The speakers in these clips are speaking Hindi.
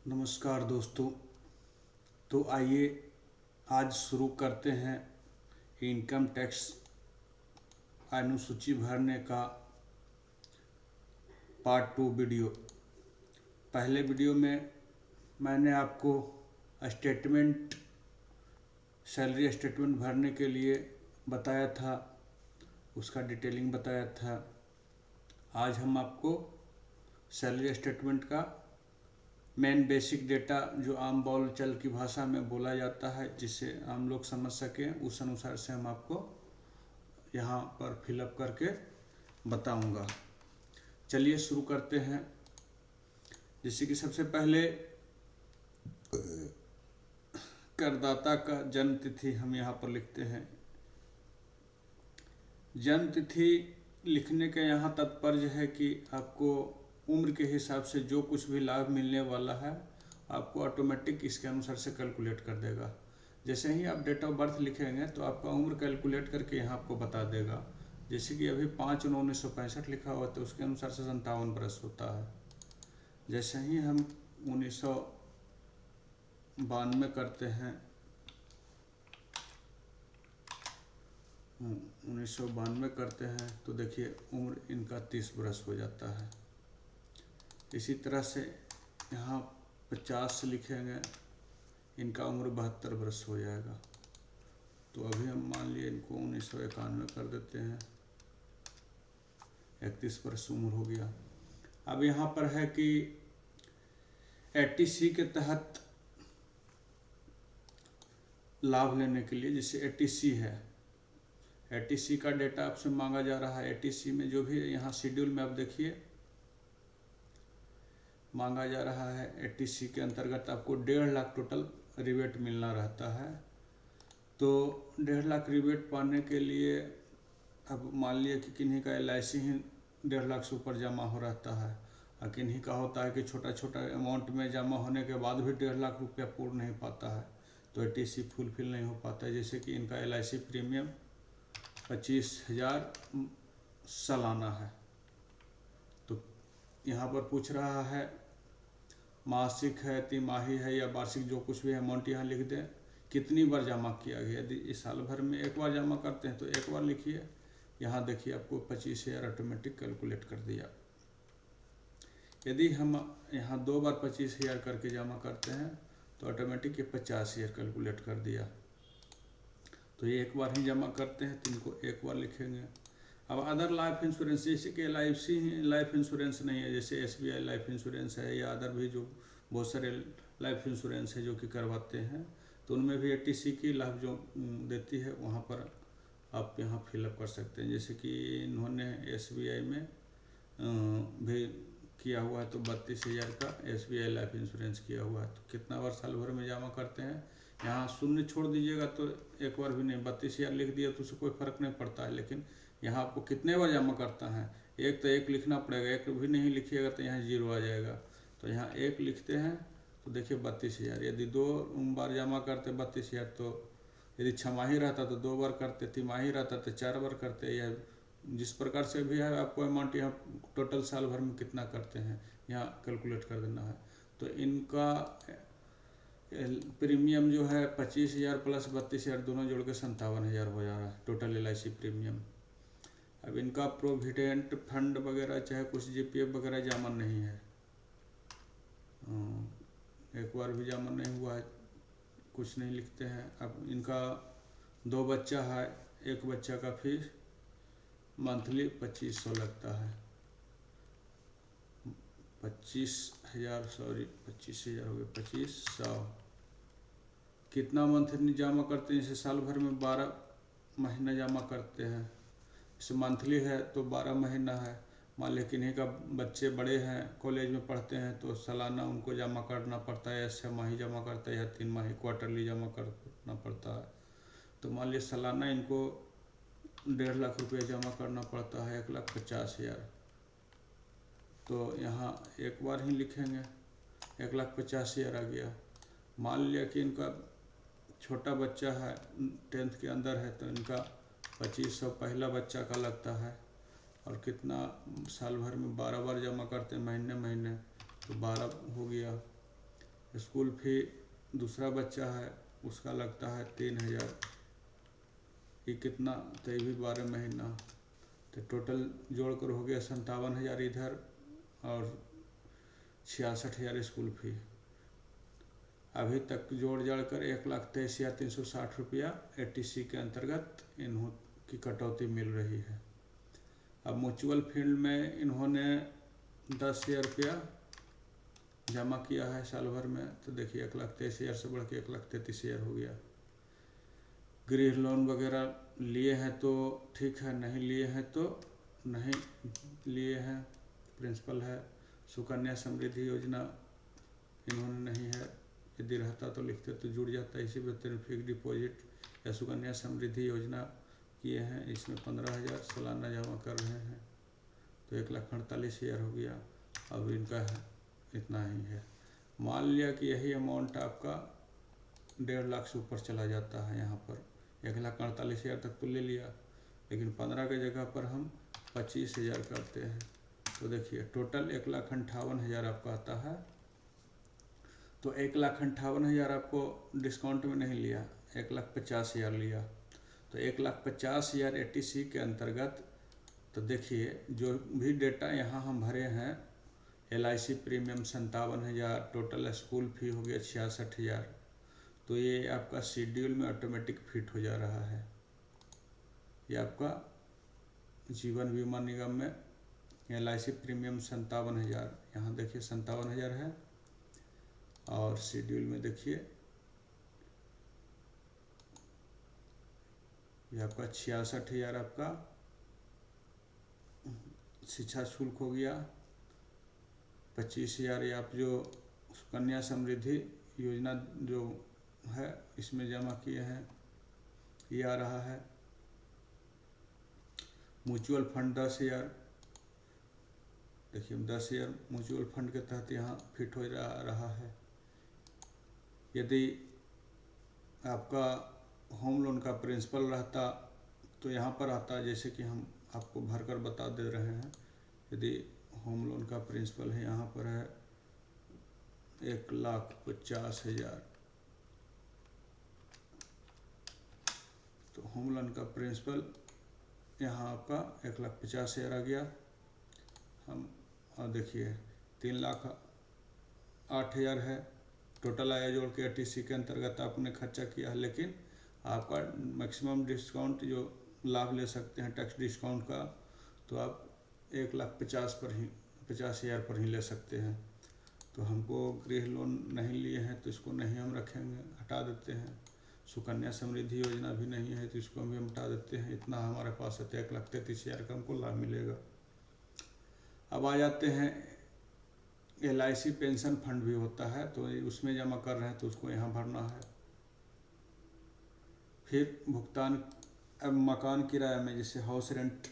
नमस्कार दोस्तों। तो आइए आज शुरू करते हैं इनकम टैक्स अनुसूची भरने का पार्ट 2 वीडियो। पहले वीडियो में मैंने आपको स्टेटमेंट सैलरी स्टेटमेंट भरने के लिए बताया था, उसका डिटेलिंग बताया था। आज हम आपको सैलरी स्टेटमेंट का मेन बेसिक डेटा जो आम बोल चाल की भाषा में बोला जाता है, जिससे हम लोग समझ सकें, उस अनुसार से हम आपको यहाँ पर फिलअप करके बताऊंगा। चलिए शुरू करते हैं। जैसे कि सबसे पहले करदाता का जन्म तिथि हम यहाँ पर लिखते हैं। जन्म तिथि लिखने का यहाँ तात्पर्य है कि आपको उम्र के हिसाब से जो कुछ भी लाभ मिलने वाला है आपको ऑटोमेटिक इसके अनुसार से कैलकुलेट कर देगा। जैसे ही आप डेट ऑफ बर्थ लिखेंगे तो आपका उम्र कैलकुलेट करके यहाँ आपको बता देगा। जैसे कि अभी 5/9/1965 लिखा हुआ तो उसके अनुसार से 57 वर्ष होता है। जैसे ही हम 1992 करते हैं, 1992 करते हैं तो देखिए उम्र इनका 30 वर्ष हो जाता है। इसी तरह से यहाँ 50 लिखेंगे, इनका उम्र 72 वर्ष हो जाएगा। तो अभी हम मान लिए इनको 1991 कर देते हैं, 31 वर्ष उम्र हो गया। अब यहाँ पर है कि 80C के तहत लाभ लेने के लिए, जैसे 80C है, 80C का डेटा आपसे मांगा जा रहा है। 80C में जो भी यहाँ शेड्यूल में आप देखिए मांगा जा रहा है, 80C के अंतर्गत आपको 1.5 लाख टोटल रिबेट मिलना रहता है। तो 1.5 लाख रिबेट पाने के लिए अब मान लिया कि किन्हीं का LIC ही 1.5 लाख से ऊपर जमा हो रहता है, और किन्हीं का होता है कि छोटा छोटा अमाउंट में जमा होने के बाद भी 1.5 लाख रुपया पूर्ण नहीं पाता है, तो 80C फुलफिल नहीं हो पाता है। जैसे कि इनका LIC प्रीमियम 25,000 सालाना है। तो यहाँ पर पूछ रहा है मासिक है, तिमाही है या वार्षिक, जो कुछ भी अमाउंट यहाँ लिख दें। कितनी बार जमा किया गया, यदि इस साल भर में एक बार जमा करते हैं तो एक बार लिखिए। यहाँ देखिए आपको 25,000 ऑटोमेटिक कैलकुलेट कर दिया। यदि हम यहाँ 2 बार 25,000 करके जमा करते हैं तो ऑटोमेटिक ये 50,000 कैलकुलेट कर दिया। तो ये एक बार ही जमा करते हैं तो इनको एक बार लिखेंगे। अब अदर लाइफ इंश्योरेंस, जैसे कि LIC लाइफ इंश्योरेंस नहीं है, जैसे SBI लाइफ इंश्योरेंस है या अदर भी जो बहुत सारे लाइफ इंश्योरेंस है जो कि करवाते हैं, तो उनमें भी 80C की लाभ जो देती है वहाँ पर आप यहाँ फिलअप कर सकते हैं। जैसे कि इन्होंने SBI में भी किया हुआ है तो 32,000 का SBI लाइफ इंश्योरेंस किया हुआ है। तो कितना बार साल भर में जमा करते हैं, यहाँ शून्य छोड़ दीजिएगा तो एक बार भी नहीं, 32,000 लिख दिया तो उससे कोई फ़र्क नहीं पड़ता है। लेकिन यहाँ आपको कितने बार जमा करता है, एक तो एक लिखना पड़ेगा, एक भी नहीं लिखिएगा तो यहाँ 0 आ जाएगा। तो यहाँ एक लिखते हैं तो देखिए 32,000। यदि 2 बार जमा करते 32,000, तो यदि छमाही रहता तो 2 बार करते, तिमाही रहता तो 4 बार करते, या जिस प्रकार से भी है आपको अमाउंट यहाँ टोटल साल भर में कितना करते हैं यहाँ कैलकुलेट कर देना है। तो इनका प्रीमियम जो है 25,000 प्लस 32,000 दोनों जोड़ के 57,000 हो जा रहा है टोटल LIC प्रीमियम। अब इनका प्रोविडेंट फंड वगैरह चाहे कुछ GPF वगैरह जमा नहीं है, एक बार भी जमा नहीं हुआ है, कुछ नहीं लिखते हैं। अब इनका 2 बच्चा है, एक बच्चा का फीस मंथली 2500 लगता है। 25,000 सॉरी 25,000 हो गए, 2500 कितना मंथ जमा करते हैं। जैसे साल भर में 12 महीना जमा करते हैं, जैसे मंथली है तो 12 महीना है। मान लें किन्हीं का बच्चे बड़े हैं, कॉलेज में पढ़ते हैं, तो सालाना उनको जमा करना पड़ता है, या 6 माही जमा करता है या 3 माही क्वार्टरली जमा करना पड़ता है। तो मान लीजिए सालाना इनको 1.5 लाख रुपया जमा करना पड़ता है, 1,50,000। तो यहाँ एक बार ही लिखेंगे, 1,50,000 आ गया। मान लिया कि इनका छोटा बच्चा है, 10th के अंदर है, तो इनका 2500 पहला बच्चा का लगता है। और कितना साल भर में 12 बार जमा करते हैं, महीने महीने, तो 12 हो गया। स्कूल फी दूसरा बच्चा है उसका लगता है 3,000। ये कितना, तो ये भी 12 महीना, तो टोटल जोड़कर हो गया 57,000 इधर और 66,000 स्कूल फी। अभी तक जोड़ जाड़ कर 1,23,360 रुपया ATC के अंतर्गत इन्हों की कटौती मिल रही है। अब म्यूचुअल फंड में इन्होंने 10,000 रुपया जमा किया है साल भर में, तो देखिए 1,23,000 से बढ़ के 1,33,000 हो गया। गृह लोन वगैरह लिए हैं तो ठीक है, नहीं लिए हैं तो नहीं लिए हैं, प्रिंसिपल है। सुकन्या समृद्धि योजना इन्होंने नहीं है, यदि रहता तो लिखते तो जुड़ जाता। इसी बेहतर फिक्स डिपॉजिट या सुकन्या समृद्धि योजना किए हैं, इसमें 15,000 सालाना जमा कर रहे हैं, तो 1,48,000 हो गया। अब इनका है इतना ही है। मान लिया कि यही अमाउंट आपका 1.5 लाख से ऊपर चला जाता है, यहाँ पर 1,48,000 तक तो ले लिया, लेकिन 15 के जगह पर हम 25,000 करते हैं, तो देखिए टोटल 1,58,000 आपका आता है। तो 1,58,000 आपको डिस्काउंट में नहीं लिया, 1,50,000 लिया, तो 1,50,000 ATC के अंतर्गत। तो देखिए जो भी डेटा यहाँ हम भरे हैं, LIC premium 57,000, total school fee हो गया 66,000, तो ये आपका शेड्यूल में ऑटोमेटिक फिट हो जा रहा है। ये आपका जीवन बीमा निगम में LIC प्रीमियम 57,000, यहाँ देखिए 57,000 है, और शेड्यूल में देखिए ये आपका 66,000 आपका शिक्षा शुल्क हो गया। 25,000 ये आप जो सुकन्या समृद्धि योजना जो है इसमें जमा किए हैं, ये आ रहा है। म्यूचुअल फंड 10,000, देखिए 10,000 म्यूचुअल फंड के तहत यहाँ फिट हो रहा है। यदि आपका होम लोन का प्रिंसिपल रहता तो यहाँ पर आता, जैसे कि हम आपको भरकर बता दे रहे हैं। यदि होम लोन का प्रिंसिपल है, यहाँ पर है 1,50,000, तो होम लोन का प्रिंसिपल यहाँ आपका 1,50,000 आ गया। हम और देखिए 3,08,000 है, टोटल आया जोड़ के ATC के अंतर्गत आपने खर्चा किया है, लेकिन आपका मैक्सिमम डिस्काउंट जो लाभ ले सकते हैं टैक्स डिस्काउंट का, तो आप 1,50,000 पर ही ले सकते हैं। तो हमको गृह लोन नहीं लिए हैं तो इसको नहीं हम रखेंगे, हटा देते हैं। सुकन्या समृद्धि योजना भी नहीं है तो इसको भी हम हटा देते हैं। इतना हमारे पास है तो 1,33,000 का हमको लाभ मिलेगा। अब आ जाते हैं LIC पेंशन फंड भी होता है, तो उसमें जमा कर रहे हैं तो उसको यहाँ भरना है। फिर भुगतान अब मकान किराए में, जैसे हाउस रेंट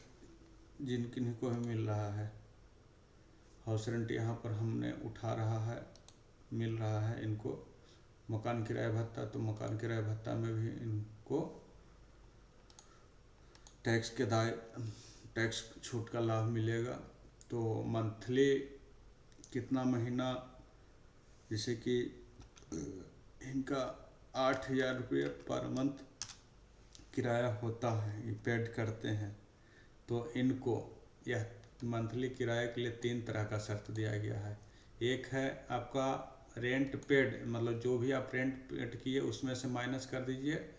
जिन किन्हीं को भी मिल रहा है, हाउस रेंट यहाँ पर हमने उठा रहा है, मिल रहा है इनको। मकान किराया भत्ता, तो मकान किराया भत्ता में भी इनको टैक्स छूट का लाभ मिलेगा। तो मंथली कितना महीना, जैसे कि इनका 8,000 रुपये पर मंथ किराया होता है, ये पेड करते हैं, तो इनको यह मंथली किराए के लिए 3 तरह का शर्त दिया गया है। एक है आपका रेंट पेड, मतलब जो भी आप रेंट पेड किए उसमें से माइनस कर दीजिए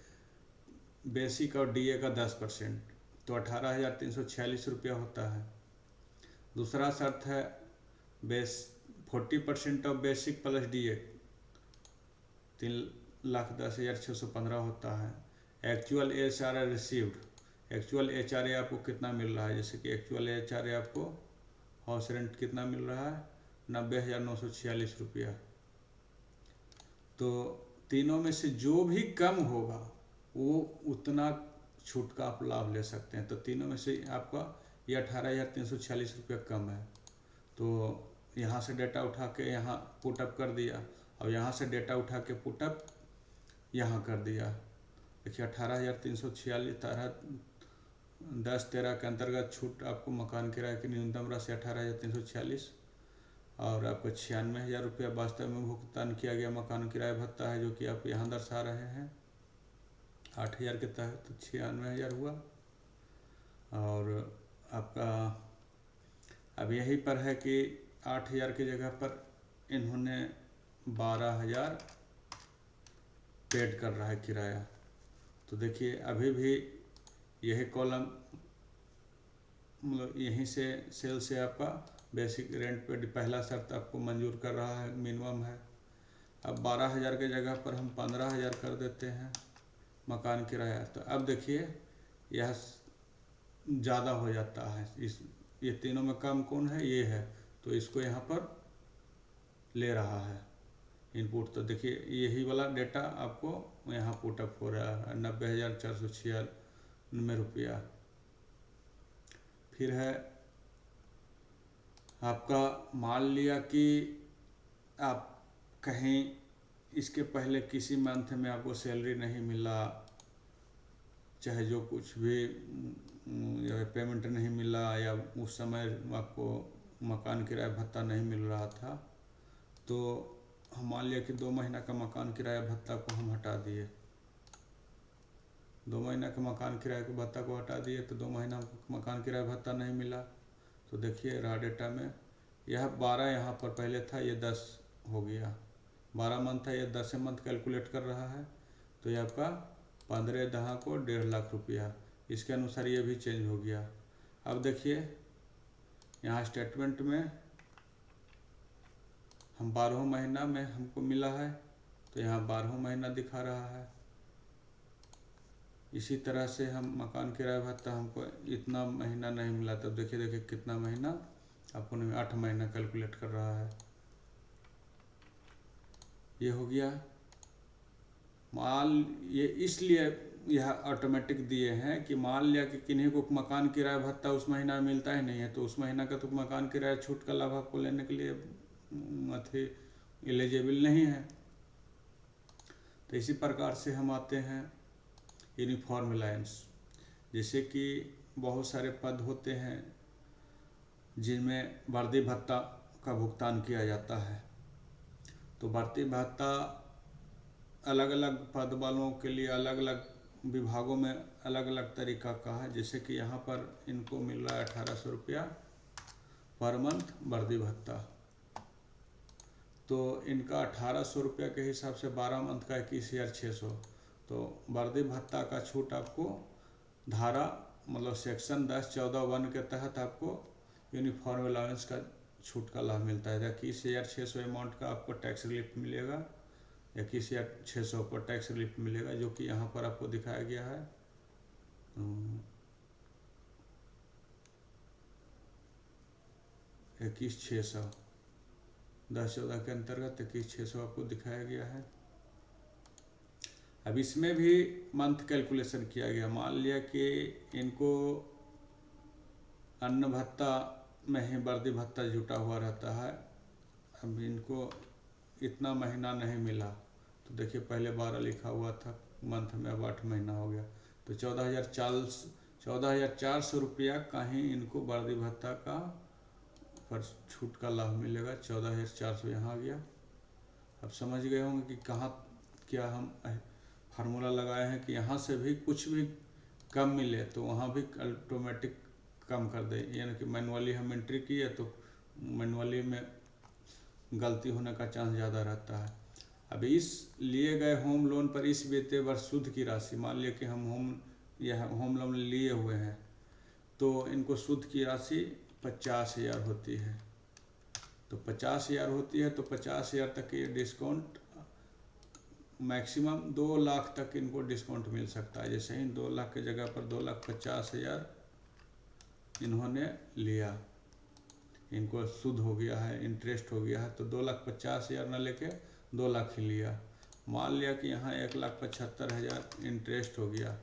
बेसिक और DA का 10%, तो 18,346 रुपया होता है। दूसरा शर्त है 40% ऑफ बेसिक प्लस DA, 3,10,615 होता है। Actual HRA received, actual HRA आपको कितना मिल रहा है, जैसे कि एक्चुअल HRA आपको हाउस रेंट कितना मिल रहा है 90,946 रुपया। तो तीनों में से जो भी कम होगा वो उतना छूट का आप लाभ ले सकते हैं। तो तीनों में से आपका ये 18,346 रुपया कम है, तो यहाँ से डेटा उठा के यहाँ पुटअप कर दिया, और यहाँ से डेटा उठा के पुटअप यहाँ कर दिया। देखिए 18,346, 10-13 के अंतर्गत छूट आपको मकान किराए की न्यूनतम राशि 18,346, और आपको 96,000 रुपया वास्तव में भुगतान किया गया मकान किराया भत्ता है, जो कि आप यहाँ दर्शा रहे हैं 8,000 के तहत, तो 96,000 हुआ। और आपका अब यहीं पर है कि 8,000 की जगह पर इन्होंने 12,000 पेड कर रहा है किराया। तो देखिए अभी भी यही कॉलम मतलब यहीं से सेल से आपका बेसिक रेंट पे पहला शर्त आपको मंजूर कर रहा है, मिनिमम है। अब 12,000 के जगह पर हम 15,000 कर देते हैं मकान किराया। तो अब देखिए यह ज़्यादा हो जाता है। ये तीनों में कम कौन है? ये है, तो इसको यहाँ पर ले रहा है इनपुट। तो देखिए यही वाला डेटा आपको यहाँ पुटअप हो रहा है 90,496 रुपया। फिर है आपका मान लिया कि आप कहीं इसके पहले किसी मंथ में आपको सैलरी नहीं मिला, चाहे जो कुछ भी पेमेंट नहीं मिला, या उस समय आपको मकान किराया भत्ता नहीं मिल रहा था, तो हम मान लिया कि 2 महीना का मकान किराया भत्ता को हम हटा दिए, 2 महीना के मकान किराए के भत्ता को हटा दिए, तो 2 महीना मकान किराया भत्ता नहीं मिला। तो देखिए रहा डेटा में यह 12 यहाँ पर पहले था, ये 10 हो गया, 12 मंथ था, ये 10 मंथ कैलकुलेट कर रहा है। तो ये आपका 15 को 1.5 लाख रुपया, इसके अनुसार ये भी चेंज हो गया। अब देखिए यहाँ स्टेटमेंट में हम 12 महीना में हमको मिला है, तो यहाँ 12 महीना दिखा रहा है। इसी तरह से हम मकान किराया भत्ता हमको इतना महीना नहीं मिला, तब देखिए कितना महीना आपको 8 महीना कैलकुलेट कर रहा है। ये हो गया माल। ये इसलिए यह ऑटोमेटिक दिए हैं कि मान लिया कि किन्हीं को मकान किराया भत्ता उस महीना में मिलता ही नहीं है, तो उस महीना का तो मकान किराया छूट का लाभ आपको लेने के लिए अथी एलिजिबल नहीं है। तो इसी प्रकार से हम आते हैं यूनिफॉर्म अलायंस। जैसे कि बहुत सारे पद होते हैं जिनमें वर्दी भत्ता का भुगतान किया जाता है। तो वर्दी भत्ता अलग अलग पद वालों के लिए अलग अलग विभागों में अलग अलग तरीका का है। जैसे कि यहाँ पर इनको मिल रहा है 1800 रुपया पर मंथ वर्दी भत्ता, तो इनका 1800 रुपया के हिसाब से 12 मंथ का 21,600। तो वर्दी भत्ता का छूट आपको धारा मतलब सेक्शन 10(14)(1) के तहत आपको यूनिफॉर्म अलाउंस का छूट का लाभ मिलता है। 21,600 अमाउंट का आपको टैक्स रिलीफ मिलेगा, 21,600 पर टैक्स रिलीफ मिलेगा, जो कि यहाँ पर आपको दिखाया गया है। 21,600 10(14) के अंतर्गत 21,600 आपको दिखाया गया है। अब इसमें भी मंथ कैलकुलेशन किया गया। मान लिया कि इनको अन्न भत्ता में ही वर्दी भत्ता जुटा हुआ रहता है, अब इनको इतना महीना नहीं मिला, तो देखिए पहले 12 लिखा हुआ था मंथ में, अब 8 महीना हो गया, तो 14,400 रुपया का ही इनको वर्दी भत्ता का पर छूट का लाभ मिलेगा। 14,400 यहाँ आ गया। अब समझ गए होंगे कि कहाँ क्या हम फार्मूला लगाए हैं कि यहाँ से भी कुछ भी कम मिले तो वहाँ भी ऑटोमेटिक कम कर दे, यानी कि मैनुअली हम एंट्री किए तो मैनुअली में गलती होने का चांस ज़्यादा रहता है। अब इस लिए गए होम लोन पर इस वित्तीय वर्ष सूद की राशि, मान लिया कि हम होम लोन लिए हुए हैं, तो इनको सूद की राशि 50,000 होती है। तो 50,000 होती है, तो 50,000 तक ये डिस्काउंट मैक्सिमम 2 लाख तक इनको डिस्काउंट मिल सकता है। जैसे ही 2 लाख की जगह पर 2,50,000 इन्होंने लिया, इनको सूद हो गया है, इंटरेस्ट हो गया है, तो 2,50,000 न लेके 2 लाख ही लिया। मान लिया कि यहाँ 1,75,000 इंटरेस्ट हो गया,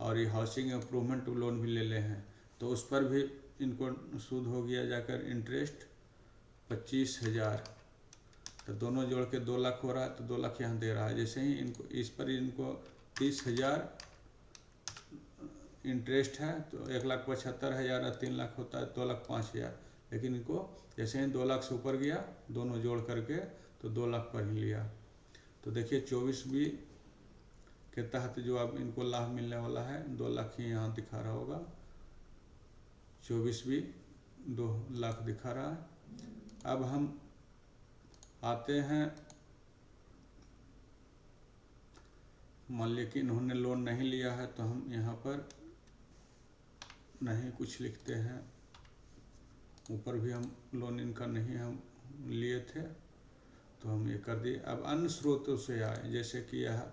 और ये हाउसिंग इम्प्रूवमेंट लोन भी ले ले हैं, तो उस पर भी इनको सूद हो गया जाकर इंटरेस्ट 25,000। तो दोनों जोड़ के 2 लाख हो रहा है, तो 2 लाख यहाँ दे रहा है। जैसे ही इनको इस पर इनको 30,000 इंटरेस्ट है, तो 1,75,000 3 लाख होता है, 2,05,000। लेकिन इनको जैसे ही 2 लाख से ऊपर गया दोनों जोड़ करके तो 2 लाख पर ही लिया। तो देखिए 24B के तहत जो अब इनको लाभ मिलने वाला है 2 लाख ही यहाँ दिखा रहा होगा, 24B 2 लाख दिखा रहा है। अब हम आते हैं, मान लीजिए कि इन्होंने लोन नहीं लिया है तो हम यहाँ पर नहीं कुछ लिखते हैं, ऊपर भी हम लोन इनका नहीं हम लिए थे तो हम ये कर दिए। अब अन्य स्रोतों से आए, जैसे कि यह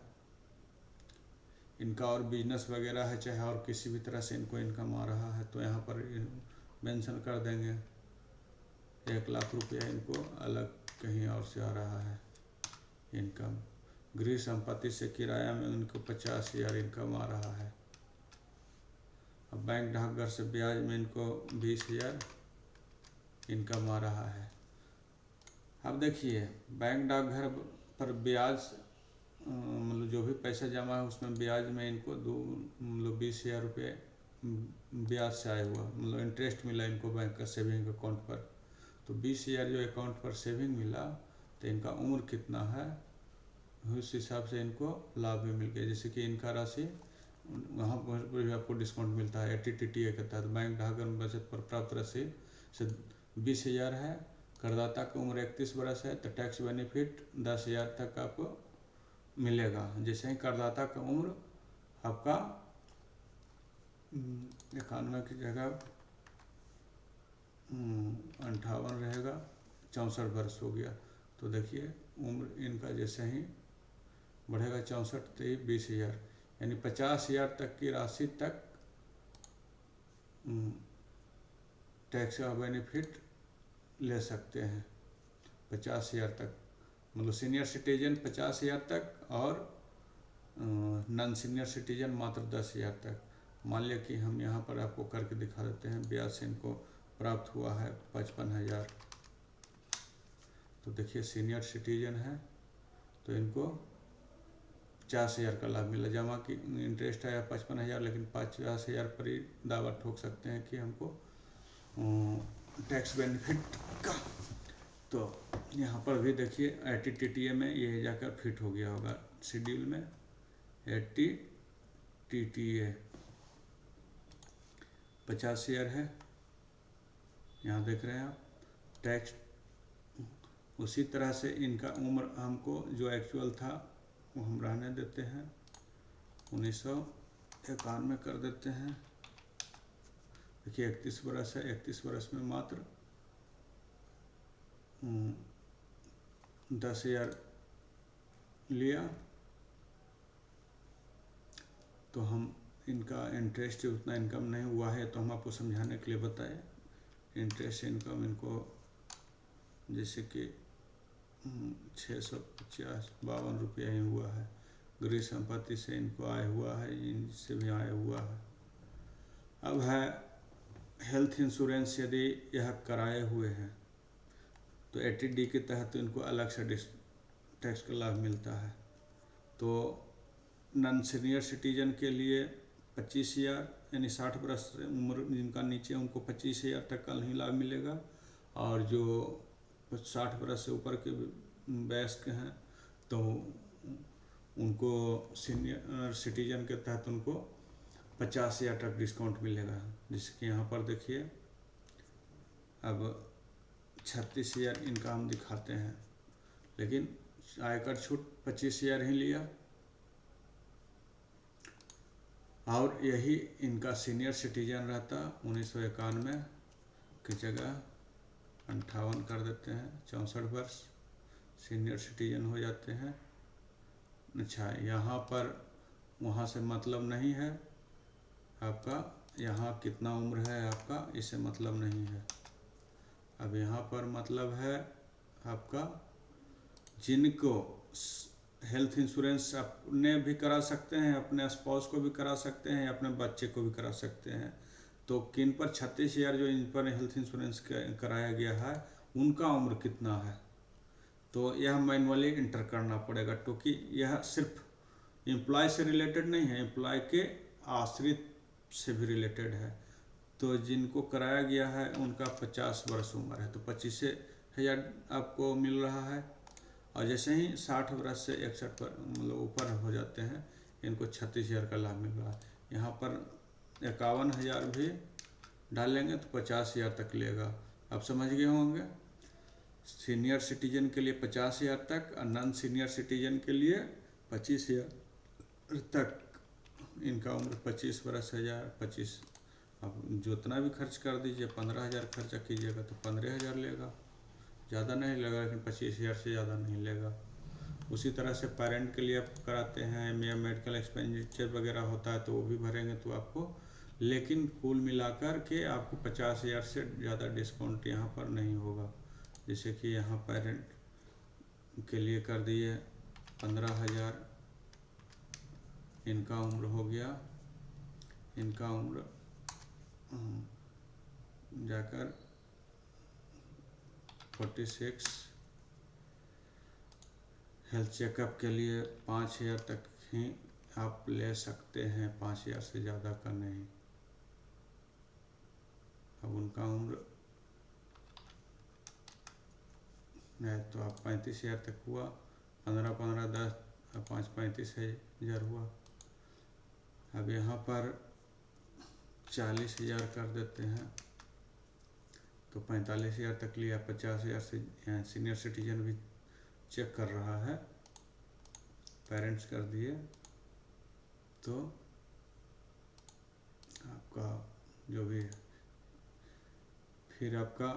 इनका और बिजनेस वगैरह है, चाहे और किसी भी तरह से इनको इनकम आ रहा है तो यहाँ पर मेंशन कर देंगे 1 लाख रुपया इनको अलग कहीं और से आ रहा है इनकम। गृह संपत्ति से किराया में उनको 50,000 इनकम आ रहा है। अब बैंक डाकघर से ब्याज में इनको 20,000 इनकम आ रहा है। अब देखिए बैंक डाकघर पर ब्याज मतलब जो भी पैसा जमा है उसमें ब्याज में इनको 20,000 रुपये ब्याज से आया हुआ, मतलब इंटरेस्ट मिला इनको बैंक का सेविंग अकाउंट पर। तो 20,000 जो अकाउंट पर सेविंग मिला तो इनका उम्र कितना है उस हिसाब से इनको लाभ भी मिल गया। जैसे कि इनका राशि वहाँ पर भी आपको डिस्काउंट मिलता है 80TTA के तहत। बैंक डाकघर में बचत पर प्राप्त राशि से 20,000 है, करदाता की उम्र 31 वर्ष है तो टैक्स बेनिफिट 10,000 तक आपको मिलेगा। जैसे ही करदाता का उम्र आपका 91 की जगह 58 रहेगा, 64 वर्ष हो गया। तो देखिए उम्र इनका जैसे ही बढ़ेगा 64 तो 20,000 यानी 50,000 तक की राशि तक टैक्स का बेनिफिट ले सकते हैं। 50,000 तक, मतलब सीनियर सिटीजन 50,000 तक और नॉन सीनियर सिटीजन मात्र 10,000 तक। मान लिया कि हम यहाँ पर आपको करके दिखा देते हैं, ब्याज से इनको प्राप्त हुआ है 55,000। तो देखिए सीनियर सिटीजन है तो इनको 50,000 का लाभ मिला। जमा की इंटरेस्ट आया 55,000, लेकिन 50,000 पर ही दावा ठोक सकते हैं कि हमको टैक्स बेनिफिट का। तो यहाँ पर भी देखिए 80TTA में ये जाकर फिट हो गया होगा शेड्यूल में, 80TTA 50,000 है, यहाँ देख रहे हैं आप टैक्स। उसी तरह से इनका उम्र हमको जो एक्चुअल था वो हम रहने देते हैं, 1991 कर देते हैं। देखिए 31 वर्ष है, 31 वर्ष में मात्र 10,000 लिया। तो हम इनका इंटरेस्ट उतना इनकम नहीं हुआ है तो हम आपको समझाने के लिए बताए। इंटरेस्ट इनकम इनको जैसे कि 652 रुपया ही हुआ है। गृह संपत्ति से इनको आया हुआ है, इनसे भी आया हुआ है। अब है हेल्थ इंश्योरेंस, यदि यह कराए हुए हैं तो 80D के तहत इनको अलग से टैक्स का लाभ मिलता है। तो नॉन सीनियर सिटीजन के लिए 25,000 यानी 60 वर्ष उम्र जिनका नीचे उनको 25,000 तक का ही लाभ मिलेगा, और जो 60 वर्ष से ऊपर के वयस्क हैं तो उनको सीनियर सिटीजन के तहत उनको 50,000 तक डिस्काउंट मिलेगा। जैसे कि यहाँ पर देखिए अब 36,000 इनका हम दिखाते हैं, लेकिन आयकर छूट 25,000 ही लिया। और यही इनका सीनियर सिटीजन रहता 1991 की जगह 58 कर देते हैं, 64 वर्ष सीनियर सिटीजन हो जाते हैं। अच्छा, यहाँ पर वहाँ से मतलब नहीं है आपका, यहाँ कितना उम्र है आपका इससे मतलब नहीं है। अब यहाँ पर मतलब है आपका जिनको हेल्थ इंश्योरेंस अपने भी करा सकते हैं, अपने स्पाउस को भी करा सकते हैं, अपने बच्चे को भी करा सकते हैं। तो किन पर 36,000 जो इन पर हेल्थ इंश्योरेंस कराया गया है उनका उम्र कितना है, तो यह मैनुअली इंटर करना पड़ेगा, क्योंकि यह सिर्फ एम्प्लॉय से रिलेटेड नहीं है, एम्प्लॉय के आश्रित से भी रिलेटेड है। तो जिनको कराया गया है उनका 50 वर्ष उम्र है तो 25,000 आपको मिल रहा है। और जैसे ही 60 वर्ष से 61 पर मतलब ऊपर हो जाते हैं इनको 36,000 का लाभ मिल रहा है। यहाँ पर 51,000 भी डालेंगे तो 50,000 तक लेगा। आप समझ गए होंगे। सीनियर सिटीजन के लिए 50,000 तक और नॉन सीनियर सिटीजन के लिए 25,000 तक। इनका उम्र 25 वर्ष है या 25, अब जितना भी खर्च कर दीजिए 15,000 खर्चा कीजिएगा तो 15,000 लेगा, ज़्यादा नहीं लेगा, लेकिन 25,000 से ज़्यादा नहीं लेगा। उसी तरह से पेरेंट के लिए आप कराते हैं या मेडिकल एक्सपेंडिचर वगैरह होता है तो वो भी भरेंगे तो आपको, लेकिन कुल मिलाकर के आपको 50,000 से ज़्यादा डिस्काउंट यहाँ पर नहीं होगा। जैसे कि यहाँ पेरेंट के लिए कर दिए 15,000, इनका उम्र हो गया, इनका उम्र जाकर 46। हेल्थ चेकअप के लिए 5,000 तक ही आप ले सकते हैं, 5,000 से ज़्यादा का नहीं। अब उनका उम्र है तो आप 35,000 तक हुआ, 15, 15, 10, 5, 35,000 हुआ। अब यहाँ पर 40,000 कर देते हैं तो 45,000 तक लिया। 50,000 से यहाँ सीनियर सिटीजन भी चेक कर रहा है, पेरेंट्स कर दिए तो आपका जो भी है, फिर आपका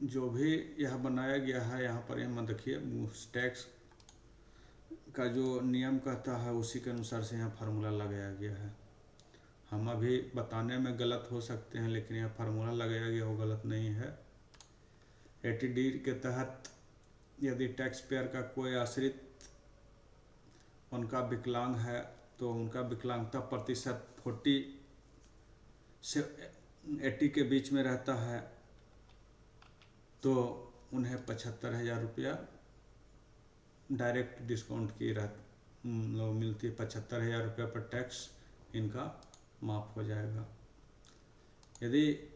जो भी यह बनाया गया है यहाँ पर यह मत देखिए, टैक्स का जो नियम कहता है उसी के अनुसार से यहाँ फार्मूला लगाया गया है। हम अभी बताने में गलत हो सकते हैं लेकिन यह फार्मूला लगाया गया वो गलत नहीं है। 80D के तहत यदि टैक्स पेयर का कोई आश्रित उनका विकलांग है तो उनका विकलांगता प्रतिशत 40 से 80 के बीच में रहता है तो उन्हें 75,000 रुपया डायरेक्ट डिस्काउंट की मिलती है। 75,000 रुपया पर टैक्स इनका माफ़ हो जाएगा। यदि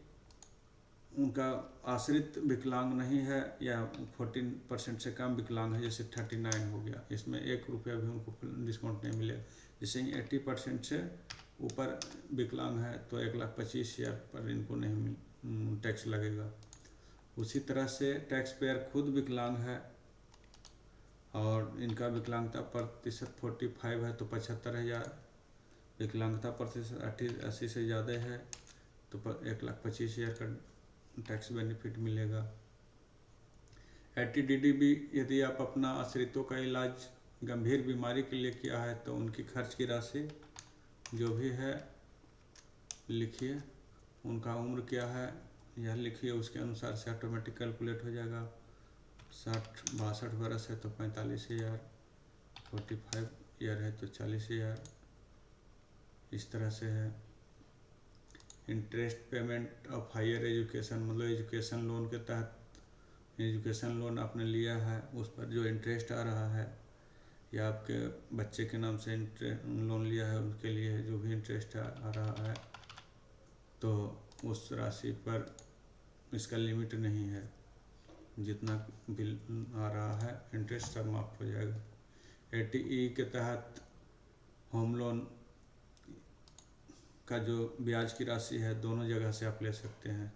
उनका आश्रित विकलांग नहीं है या 14% से कम विकलांग है, जैसे 39 हो गया, इसमें 1 रुपया भी उनको डिस्काउंट नहीं मिलेगा। जैसे 80% से ऊपर विकलांग है तो 1,25,000 पर इनको नहीं टैक्स लगेगा। उसी तरह से टैक्स पेयर खुद विकलांग है और इनका विकलांगता प्रतिशत 45 है तो 75,000, विकलांगता प्रतिशत 80 से ज़्यादा है तो 1,25,000 का टैक्स बेनिफिट मिलेगा। 80DD भी यदि आप अपना आश्रितों का इलाज गंभीर बीमारी के लिए किया है तो उनकी खर्च की राशि जो भी है लिखिए, उनका उम्र क्या है यह लिखिए, उसके अनुसार से ऑटोमेटिक कैलकुलेट हो जाएगा। 62 वर्ष है तो 45,000, 45 ईयर है तो 40,000, इस तरह से है। Interest payment of higher education मतलब एजुकेशन लोन के तहत एजुकेशन लोन आपने लिया है उस पर जो इंटरेस्ट आ रहा है या आपके बच्चे के नाम से लोन लिया है उनके लिए जो भी इंटरेस्ट आ रहा है तो उस राशि पर इसका लिमिट नहीं है, जितना बिल आ रहा है इंटरेस्ट सब माफ़ हो जाएगा। 80E के तहत होम लोन का जो ब्याज की राशि है दोनों जगह से आप ले सकते हैं।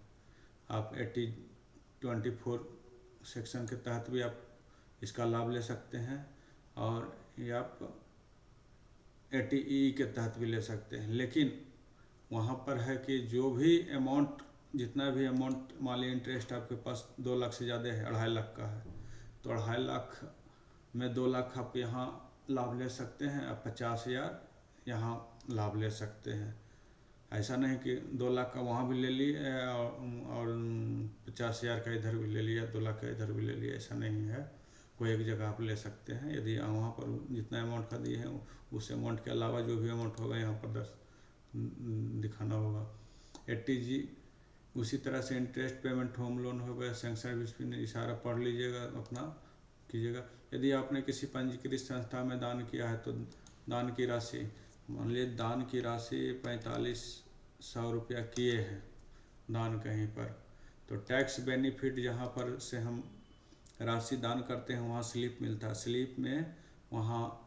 आप 8024 सेक्शन के तहत भी आप इसका लाभ ले सकते हैं और या आप 80E के तहत भी ले सकते हैं। लेकिन वहाँ पर है कि जो भी अमाउंट जितना भी अमाउंट मान लीजिए इंटरेस्ट आपके पास 2 लाख से ज़्यादा है, 2.5 लाख का है तो 2.5 लाख में 2 लाख आप यहाँ लाभ ले सकते हैं, आप 50,000 यहाँ लाभ ले सकते हैं। ऐसा नहीं कि 2 लाख का वहाँ भी ले लिए और 50,000 का इधर भी ले लिया, 2 लाख का इधर भी ले लिया, ऐसा नहीं है। कोई एक जगह आप ले सकते हैं। यदि वहाँ पर जितना अमाउंट का दिए हैं उस अमाउंट के अलावा जो भी अमाउंट होगा यहाँ पर 10 दिखाना होगा। 80G उसी तरह से इंटरेस्ट पेमेंट होम लोन हो गया, सेंक्शन इशारा पढ़ लीजिएगा अपना कीजिएगा। यदि आपने किसी पंजीकृत संस्था में दान किया है तो दान की राशि मान लीजिए दान की राशि 45 100 रुपया किए हैं दान कहीं पर, तो टैक्स बेनिफिट जहाँ पर से हम राशि दान करते हैं वहाँ स्लिप मिलता है। स्लिप में वहाँ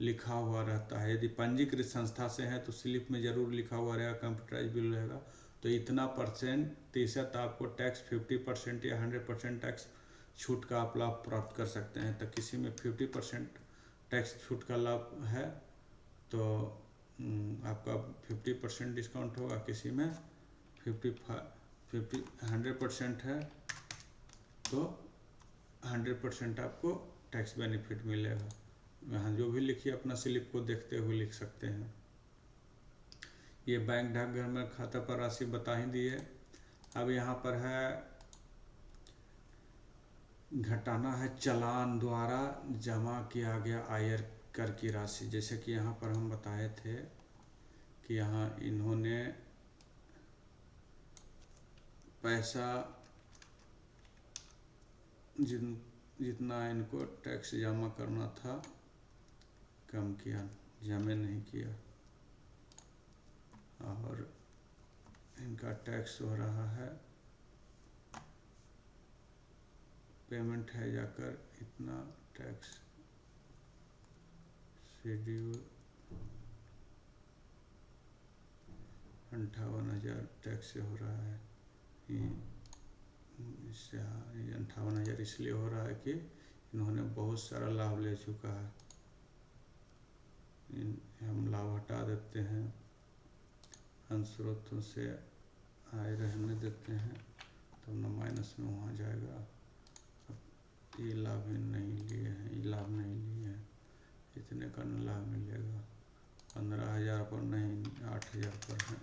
लिखा हुआ रहता है, यदि पंजीकृत संस्था से है तो स्लिप में ज़रूर लिखा हुआ रहेगा, कंप्यूटराइज बिल रहेगा, तो इतना % आपको टैक्स 50% या 100% टैक्स छूट का आप लाभ प्राप्त कर सकते हैं। तो किसी में 50% टैक्स छूट का लाभ है तो आपका 50% डिस्काउंट होगा, किसी में 100% है तो 100% आपको टैक्स बेनिफिट मिलेगा। यहाँ जो भी लिखिए अपना स्लिप को देखते हुए लिख सकते हैं। ये बैंक डाकघर में खाता पर राशि बता ही दी है। अब यहाँ पर है घटाना है चालान द्वारा जमा किया गया आयकर कर की राशि। जैसे कि यहाँ पर हम बताए थे कि यहाँ इन्होंने पैसा जितना इनको टैक्स जमा करना था कम किया, जमा नहीं किया, और इनका टैक्स हो रहा है, पेमेंट है जाकर इतना टैक्स शेड्यूल 58,000 टैक्स से हो रहा है। इससे 58,000 इसलिए हो रहा है कि इन्होंने बहुत सारा लाभ ले चुका है। हम लाभ हटा देते हैं, अंशस्रोतों से आय रहने देते हैं, तो न माइनस में वहाँ जाएगा। अब ये लाभ ही नहीं लिए हैं, ये लाभ नहीं लिए हैं, इतने का न लाभ मिलेगा। 15,000 पर नहीं, 8,000 पर है,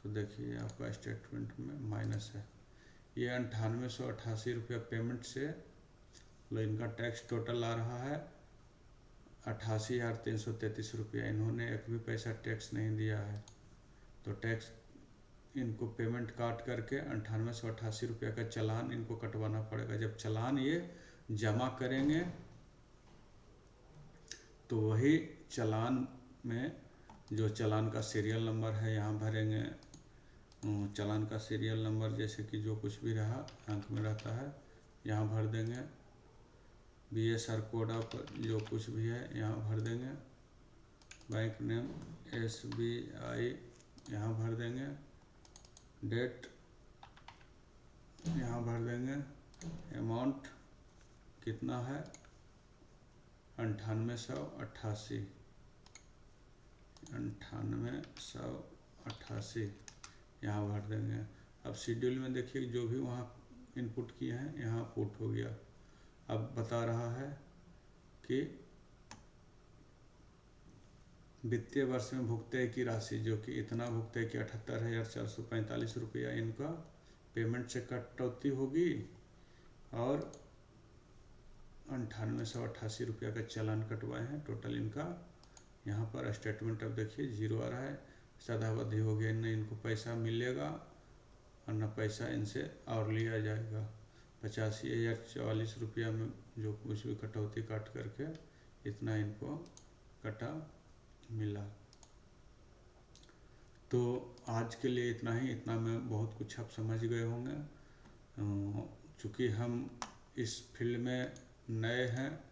तो देखिए आपका स्टेटमेंट में माइनस है। ये 9888 रुपया पेमेंट से इनका टैक्स टोटल आ रहा है 88,333 रुपया। इन्होंने एक भी पैसा टैक्स नहीं दिया है, तो टैक्स इनको पेमेंट काट करके 9888 रुपया का चालान इनको कटवाना पड़ेगा। जब चालान ये जमा करेंगे तो वही चालान में जो चालान का सीरियल नंबर है यहाँ भरेंगे। चालान का सीरियल नंबर जैसे कि जो कुछ भी रहा अंक में रहता है यहाँ भर देंगे। BSR कोड आप जो कुछ भी है यहाँ भर देंगे। बैंक नेम SBI यहाँ भर देंगे। डेट यहाँ भर देंगे। अमाउंट कितना है 9888 यहाँ भर देंगे। अब शेड्यूल में देखिए जो भी वहाँ इनपुट किए हैं यहाँ पुट हो गया। अब बता रहा है कि वित्तीय वर्ष में भुगतान की राशि जो कि इतना भुगतान कि 78,445 रुपया इनका पेमेंट से कटौती होगी और 9888 रुपया का चालान कटवाए हैं। टोटल इनका यहाँ पर स्टेटमेंट अब देखिए 0 आ रहा है। सदावधि हो गया, न इनको पैसा मिलेगा और न पैसा इनसे और लिया जाएगा। 85,044 रुपया में जो कुछ भी कटौती काट करके इतना इनको कटा मिला। तो आज के लिए इतना ही। इतना में बहुत कुछ आप समझ गए होंगे। चूँकि हम इस फील्ड में नए हैं,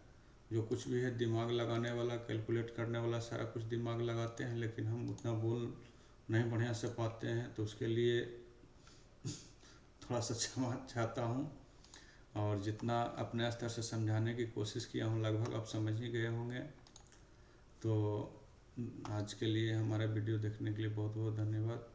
जो कुछ भी है दिमाग लगाने वाला, कैलकुलेट करने वाला सारा कुछ दिमाग लगाते हैं, लेकिन हम उतना बोल नहीं बढ़िया से पाते हैं, तो उसके लिए थोड़ा सा क्षमा चाहता हूँ। और जितना अपने स्तर से समझाने की कोशिश किया हूँ लगभग आप समझ ही गए होंगे। तो आज के लिए हमारा वीडियो देखने के लिए बहुत बहुत धन्यवाद।